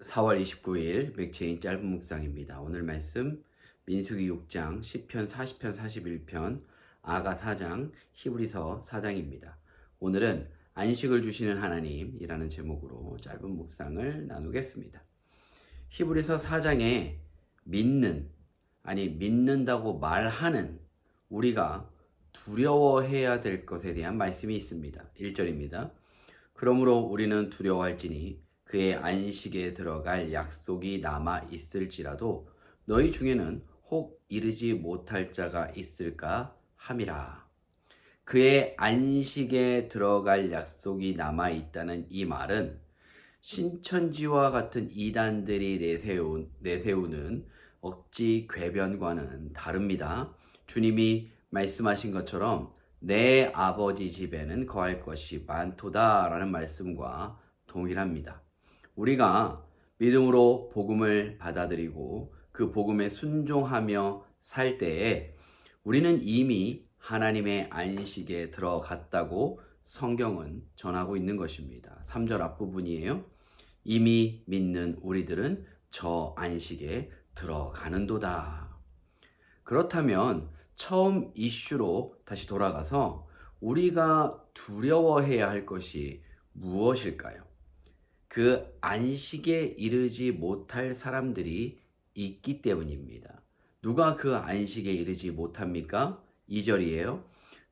4월 29일 맥체인 짧은 묵상입니다. 오늘 말씀 민수기 6장, 시편 40편 41편, 아가 4장, 히브리서 4장입니다. 오늘은 안식을 주시는 하나님이라는 제목으로 짧은 묵상을 나누겠습니다. 히브리서 4장에 믿는다고 말하는 우리가 두려워해야 될 것에 대한 말씀이 있습니다. 1절입니다. 그러므로 우리는 두려워할지니 그의 안식에 들어갈 약속이 남아 있을지라도 너희 중에는 혹 이르지 못할 자가 있을까 함이라. 그의 안식에 들어갈 약속이 남아 있다는 이 말은 신천지와 같은 이단들이 내세우는 억지 궤변과는 다릅니다. 주님이 말씀하신 것처럼 내 아버지 집에는 거할 것이 많도다라는 말씀과 동일합니다. 우리가 믿음으로 복음을 받아들이고 그 복음에 순종하며 살 때에 우리는 이미 하나님의 안식에 들어갔다고 성경은 전하고 있는 것입니다. 3절 앞부분이에요. 이미 믿는 우리들은 저 안식에 들어가는도다. 그렇다면 처음 이슈로 다시 돌아가서 우리가 두려워해야 할 것이 무엇일까요? 그 안식에 이르지 못할 사람들이 있기 때문입니다. 누가 그 안식에 이르지 못합니까? 2절이에요.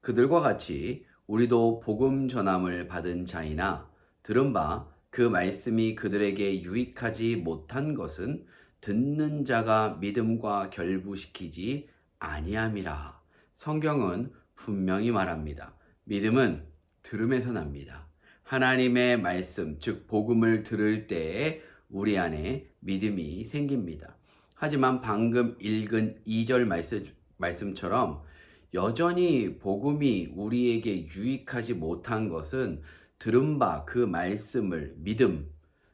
그들과 같이 우리도 복음 전함을 받은 자이나 들은 바 그 말씀이 그들에게 유익하지 못한 것은 듣는 자가 믿음과 결부시키지 아니함이라. 성경은 분명히 말합니다. 믿음은 들음에서 납니다. 하나님의 말씀, 즉 복음을 들을 때에 우리 안에 믿음이 생깁니다. 하지만 방금 읽은 2절 말씀처럼 여전히 복음이 우리에게 유익하지 못한 것은 들은 바 그 말씀을 믿음,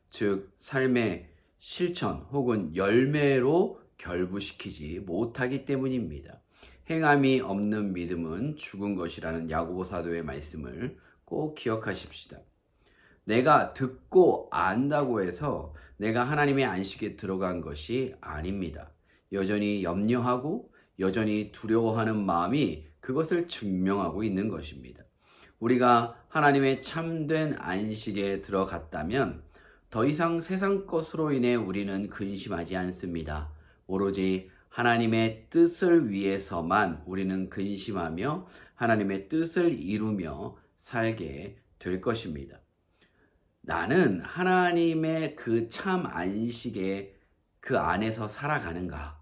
즉 삶의 실천 혹은 열매로 결부시키지 못하기 때문입니다. 행함이 없는 믿음은 죽은 것이라는 야고보 사도의 말씀을 꼭 기억하십시다. 내가 듣고 안다고 해서 내가 하나님의 안식에 들어간 것이 아닙니다. 여전히 염려하고 여전히 두려워하는 마음이 그것을 증명하고 있는 것입니다. 우리가 하나님의 참된 안식에 들어갔다면 더 이상 세상 것으로 인해 우리는 근심하지 않습니다. 오로지 하나님의 뜻을 위해서만 우리는 근심하며 하나님의 뜻을 이루며 살게 될 것입니다. 나는 하나님의 그 참 안식에 그 안에서 살아가는가?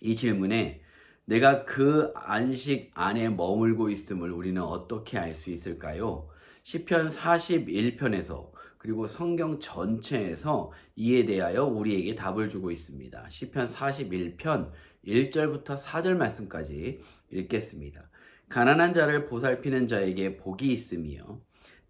이 질문에 내가 그 안식 안에 머물고 있음을 우리는 어떻게 알 수 있을까요? 시편 41편에서 그리고 성경 전체에서 이에 대하여 우리에게 답을 주고 있습니다. 시편 41편 1절부터 4절 말씀까지 읽겠습니다. 가난한 자를 보살피는 자에게 복이 있으며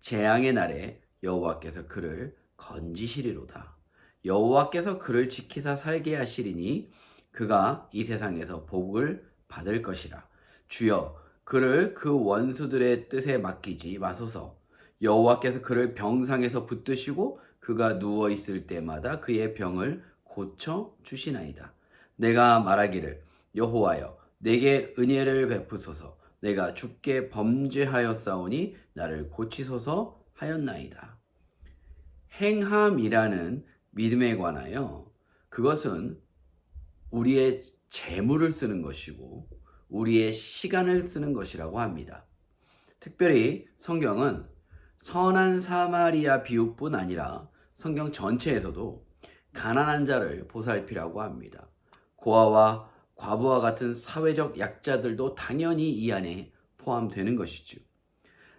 재앙의 날에 여호와께서 그를 건지시리로다. 여호와께서 그를 지키사 살게 하시리니 그가 이 세상에서 복을 받을 것이라. 주여 그를 그 원수들의 뜻에 맡기지 마소서. 여호와께서 그를 병상에서 붙드시고 그가 누워 있을 때마다 그의 병을 고쳐 주시나이다. 내가 말하기를 여호와여 내게 은혜를 베푸소서. 내가 주께 범죄하였사오니 나를 고치소서 하였나이다. 행함이라는 믿음에 관하여 그것은 우리의 재물을 쓰는 것이고 우리의 시간을 쓰는 것이라고 합니다. 특별히 성경은 선한 사마리아 비유뿐 아니라 성경 전체에서도 가난한 자를 보살피라고 합니다. 고아와 과부와 같은 사회적 약자들도 당연히 이 안에 포함되는 것이죠.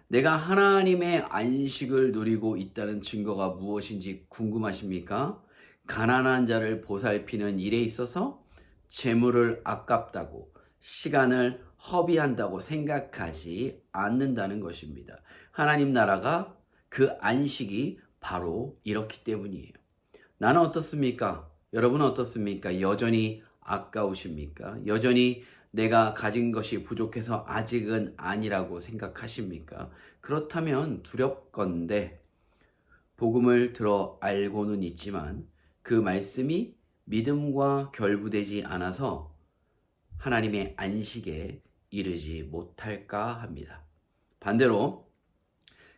내가 하나님의 안식을 누리고 있다는 증거가 무엇인지 궁금하십니까? 가난한 자를 보살피는 일에 있어서 재물을 아깝다고 시간을 허비한다고 생각하지 않는다는 것입니다. 하나님 나라가 그 안식이 바로 이렇기 때문이에요. 나는 어떻습니까? 여러분은 어떻습니까? 여전히 아까우십니까? 여전히 내가 가진 것이 부족해서 아직은 아니라고 생각하십니까? 그렇다면 두렵건대 복음을 들어 알고는 있지만 그 말씀이 믿음과 결부되지 않아서 하나님의 안식에 이르지 못할까 합니다. 반대로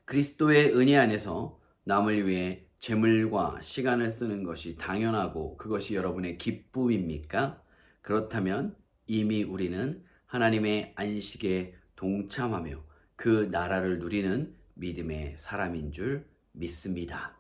그리스도의 은혜 안에서 남을 위해 재물과 시간을 쓰는 것이 당연하고 그것이 여러분의 기쁨입니까? 그렇다면 이미 우리는 하나님의 안식에 동참하며 그 나라를 누리는 믿음의 사람인 줄 믿습니다.